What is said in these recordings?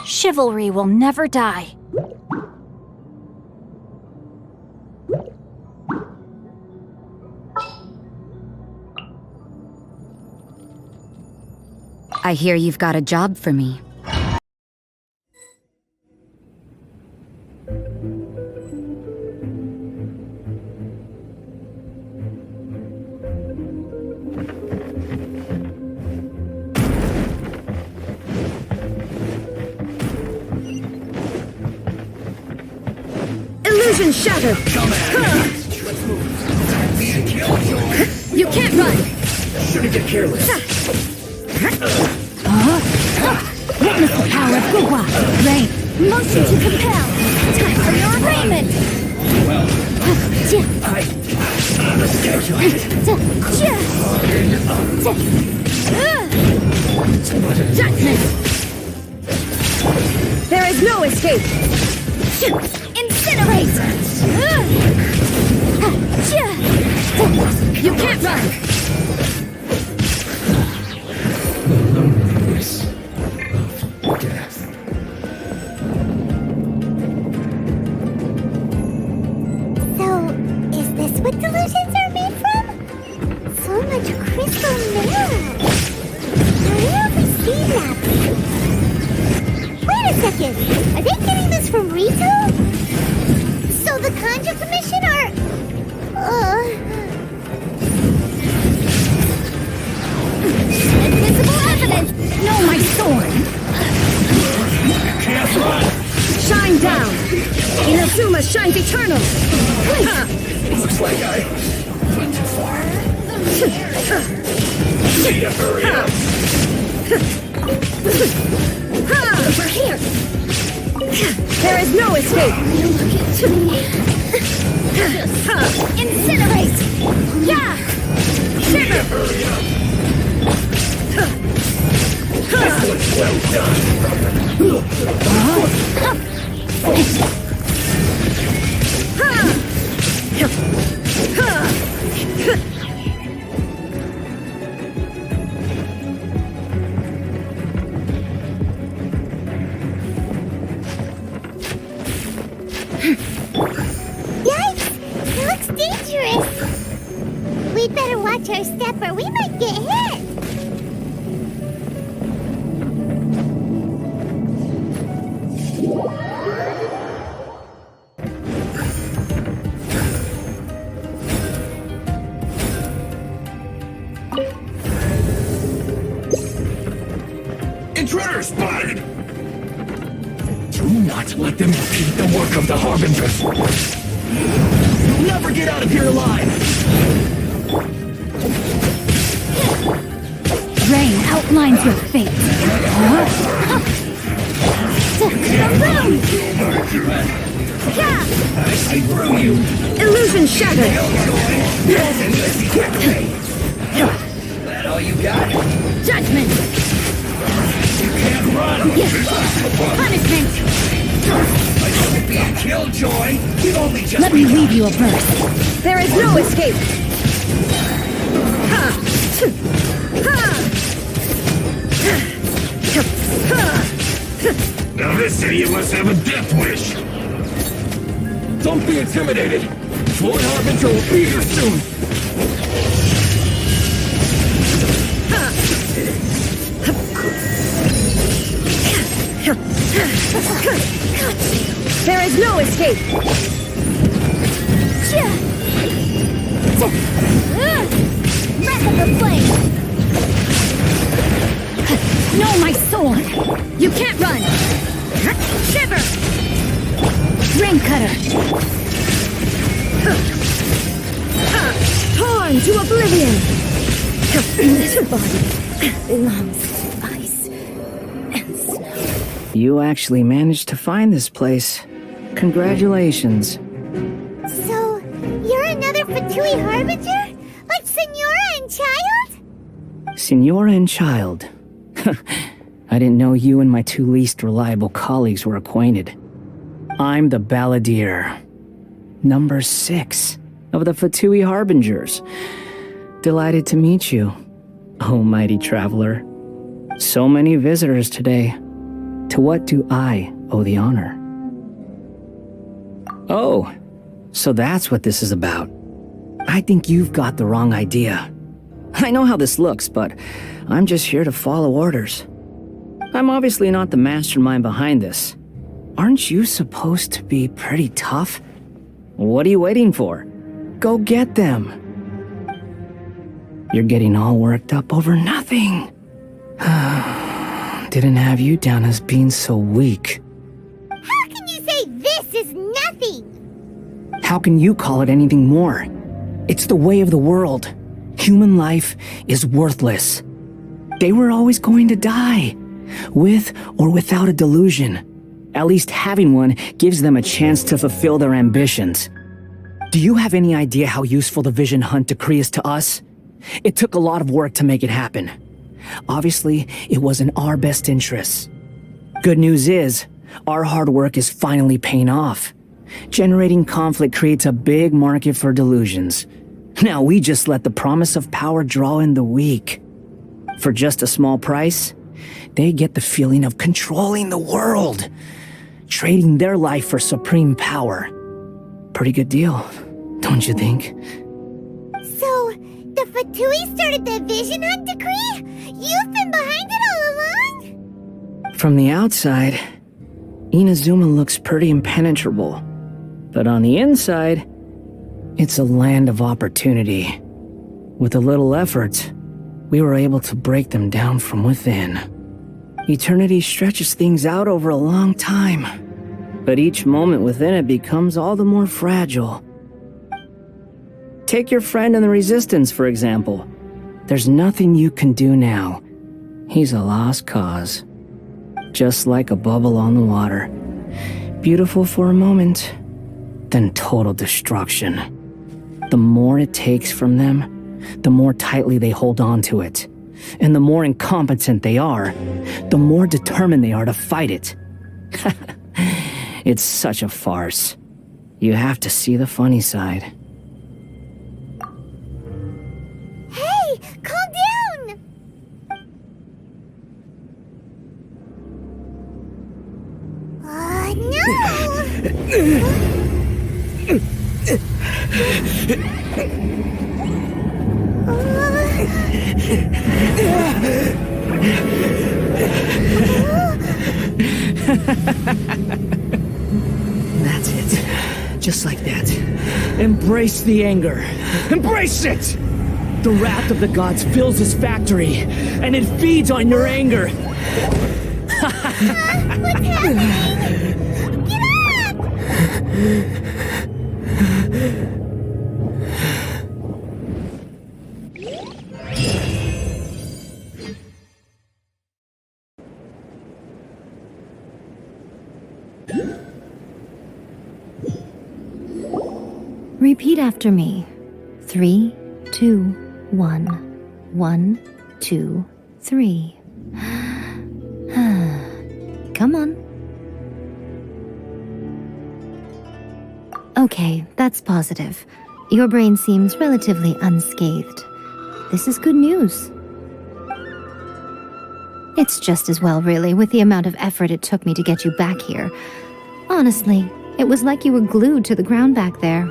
Chivalry will never die. I hear you've got a job for me. Illusion shattered! You can't run! Shouldn't get careless. Witness the power of Gugwa. Rain. Motion to compel. Time for your arraignment. Well, I Judgment! There is no escape! Incinerate. You can't run! Death. So, is this what delusions are made from? So much crystal metal. Where have we seen that? Wait a second. Are they getting this from Rito? So the Conjure Commission are... Invisible evidence. No, my sword. Can't run! Shine down! Inazuma shines eternal! Looks like I went too far. Need to hurry up. Over here! There is no escape! Incinerate. Yeah. Need to hurry up. This looks well done. Yikes! It looks dangerous! We'd better watch our step or we might get hit! Intruder spotted! Do not let them repeat the work of the Harbingers. You'll never get out of here alive! Rain outlines your fate. I see through you! Illusion shattered! That all you got? Judgment! You can't run! Punishment. I shouldn't be a killjoy! You've only just Let me read you a verse. There is no escape! Now this idiot must have a death wish! Don't be intimidated! Lord Harbinger will be here soon! There is no escape! Wrath of the flame. No, my sword. You can't run! Shiver! Rain cutter. Torn to oblivion! This body belongs to ice and snow. You actually managed to find this place. Congratulations. So, you're another Fatui Harbinger? Like Senora and Child? Senora and Child. I didn't know you and my two least reliable colleagues were acquainted. I'm the Balladeer. Number 6 of the Fatui Harbingers. Delighted to meet you, oh mighty traveler. So many visitors today. To what do I owe the honor? Oh, so that's what this is about. I think you've got the wrong idea. I know how this looks, but I'm just here to follow orders. I'm obviously not the mastermind behind this. Aren't you supposed to be pretty tough? What are you waiting for? Go get them. You're getting all worked up over nothing. Didn't have you down as being so weak. How can you say this is nothing? How can you call it anything more? It's the way of the world. Human life is worthless. They were always going to die, with or without a delusion. At least having one gives them a chance to fulfill their ambitions. Do you have any idea how useful the Vision Hunt decree is to us? It took a lot of work to make it happen. Obviously, it was in our best interests. Good news is, our hard work is finally paying off. Generating conflict creates a big market for delusions. Now we just let the promise of power draw in the weak. For just a small price, they get the feeling of controlling the world, trading their life for supreme power. Pretty good deal, don't you think? So, the Fatui started the Vision Hunt decree? You've been behind it all along? From the outside, Inazuma looks pretty impenetrable. But on the inside, it's a land of opportunity. With a little effort, we were able to break them down from within. Eternity stretches things out over a long time, but each moment within it becomes all the more fragile. Take your friend in the Resistance, for example. There's nothing you can do now. He's a lost cause. Just like a bubble on the water. Beautiful for a moment, then total destruction. The more it takes from them, the more tightly they hold on to it. And the more incompetent they are, the more determined they are to fight it. It's such a farce. You have to see the funny side. Hey, calm down! That's it. Just like that. Embrace the anger. Embrace it! The wrath of the gods fills this factory, and it feeds on your anger. What's happening? Get up! Repeat after me. 3, 2, 1. 1, 2, 3. Come on. Okay, that's positive. Your brain seems relatively unscathed. This is good news. It's just as well, really, with the amount of effort it took me to get you back here. Honestly, it was like you were glued to the ground back there.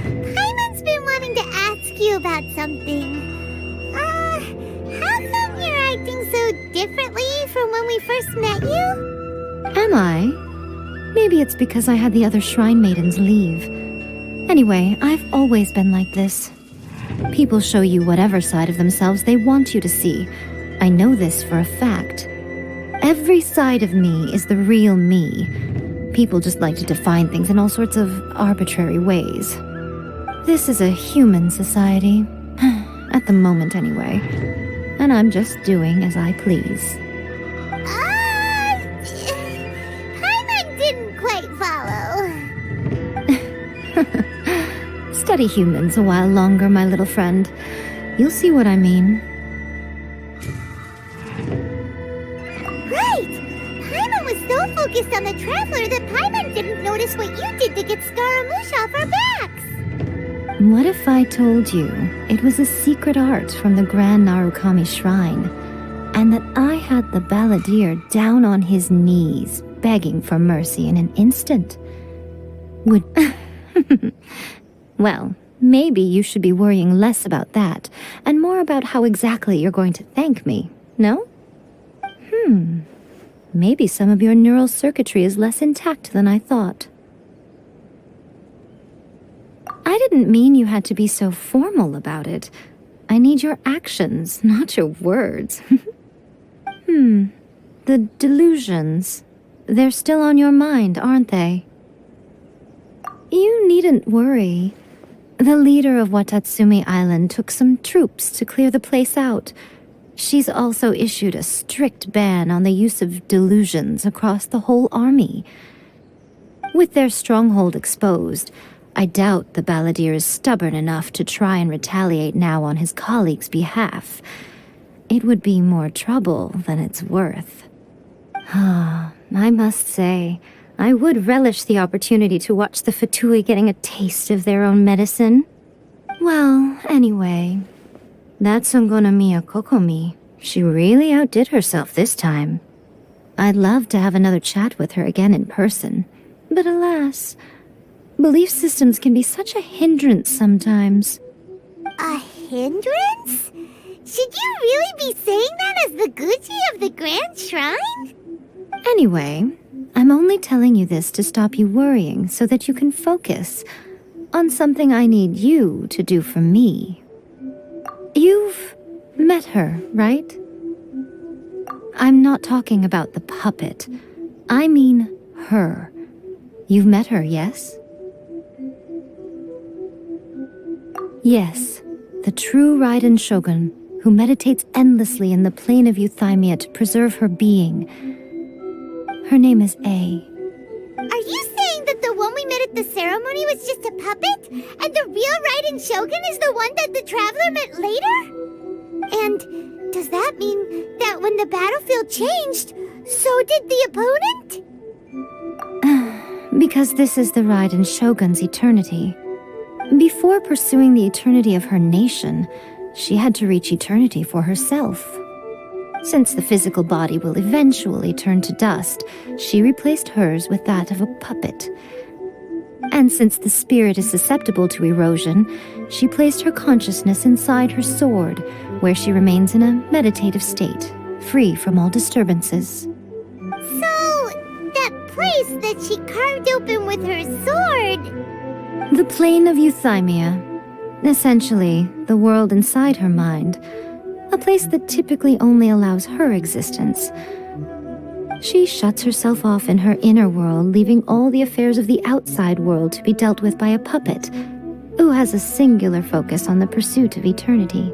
Paimon's been wanting to ask you about something. How come you're acting so differently from when we first met you? Am I? Maybe it's because I had the other shrine maidens leave. Anyway, I've always been like this. People show you whatever side of themselves they want you to see. I know this for a fact. Every side of me is the real me. People just like to define things in all sorts of arbitrary ways. This is a human society. At the moment, anyway. And I'm just doing as I please. Paimon didn't quite follow. Study humans a while longer, my little friend. You'll see what I mean. Right! Paimon was so focused on the Traveler that Paimon didn't notice what you did to get Scaramouche off our backs. What if I told you it was a secret art from the Grand Narukami Shrine? and that I had the balladeer down on his knees, begging for mercy in an instant, would... Well, maybe you should be worrying less about that, and more about how exactly you're going to thank me, no? Maybe some of your neural circuitry is less intact than I thought. I didn't mean you had to be so formal about it. I need your actions, not your words. The delusions. They're still on your mind, aren't they? You needn't worry. The leader of Watatsumi Island took some troops to clear the place out. She's also issued a strict ban on the use of delusions across the whole army. With their stronghold exposed, I doubt the balladeer is stubborn enough to try and retaliate now on his colleagues' behalf. It would be more trouble than it's worth. I must say, I would relish the opportunity to watch the Fatui getting a taste of their own medicine. Well, anyway, that Sungonomiya Kokomi, she really outdid herself this time. I'd love to have another chat with her again in person, but alas, belief systems can be such a hindrance sometimes. A hindrance? Should you really be saying that as the Gucci of the Grand Shrine? Anyway, I'm only telling you this to stop you worrying so that you can focus on something I need you to do for me. You've met her, right? I'm not talking about the puppet. I mean her. You've met her, yes? Yes, the true Raiden Shogun, who meditates endlessly in the plane of Euthymia to preserve her being. Her name is A. Are you saying that the one we met at the ceremony was just a puppet? And the real Raiden Shogun is the one that the Traveler met later? And does that mean that when the battlefield changed, so did the opponent? Because this is the Raiden Shogun's eternity. Before pursuing the eternity of her nation, she had to reach eternity for herself. Since the physical body will eventually turn to dust, she replaced hers with that of a puppet. And since the spirit is susceptible to erosion, she placed her consciousness inside her sword, where she remains in a meditative state, free from all disturbances. So, that place that she carved open with her sword... The plane of Euthymia. Essentially, the world inside her mind. A place that typically only allows her existence. She shuts herself off in her inner world, leaving all the affairs of the outside world to be dealt with by a puppet, who has a singular focus on the pursuit of eternity.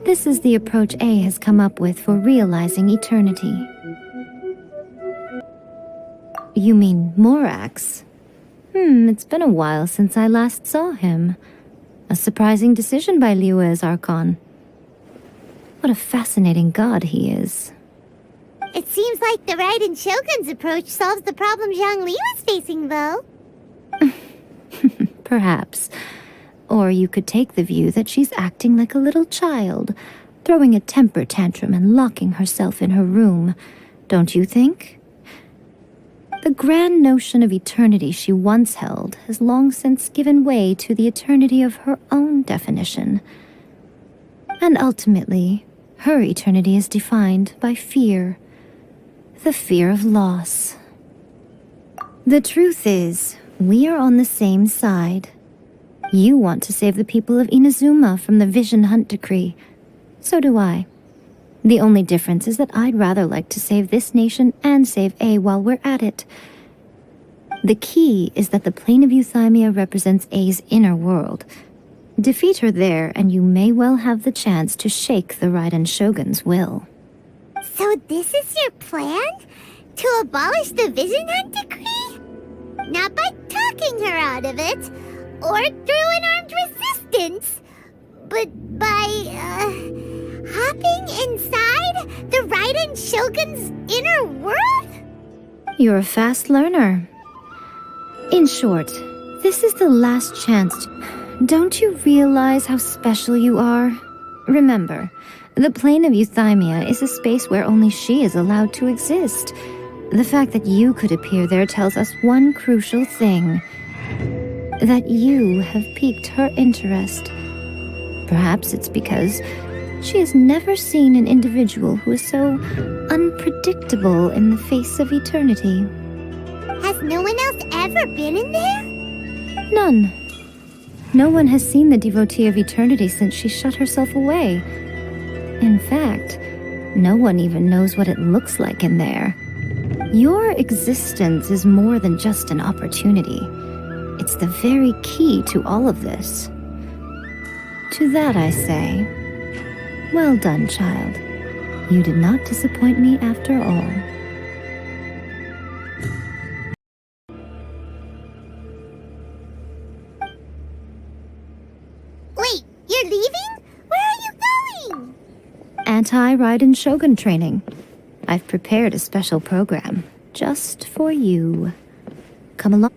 This is the approach A has come up with for realizing eternity. You mean Morax? It's been a while since I last saw him. A surprising decision by Liyue's Archon. What a fascinating god he is. It seems like the Raiden Shogun's approach solves the problem Zhangli was facing, though. Perhaps. Or you could take the view that she's acting like a little child, throwing a temper tantrum and locking herself in her room. Don't you think? The grand notion of eternity she once held has long since given way to the eternity of her own definition. And ultimately, her eternity is defined by fear. The fear of loss. The truth is, we are on the same side. You want to save the people of Inazuma from the Vision Hunt Decree. So do I. The only difference is that I'd rather like to save this nation and save A while we're at it. The key is that the plane of Euthymia represents A's inner world. Defeat her there, and you may well have the chance to shake the Raiden Shogun's will. So this is your plan? To abolish the Vision Hunt Decree? Not by talking her out of it, or through an armed resistance, but by, hopping inside the Raiden Shogun's inner world? You're a fast learner. In short, this is the last chance. Don't you realize how special you are? Remember, the plane of Euthymia is a space where only she is allowed to exist. The fact that you could appear there tells us one crucial thing. That you have piqued her interest. Perhaps it's because she has never seen an individual who is so unpredictable in the face of eternity. Has no one else ever been in there? None. No one has seen the devotee of eternity since she shut herself away. In fact, no one even knows what it looks like in there. Your existence is more than just an opportunity. It's the very key to all of this. To that I say, well done, child. You did not disappoint me after all. Wait, you're leaving? Where are you going? Anti-Raiden Shogun training. I've prepared a special program just for you. Come along.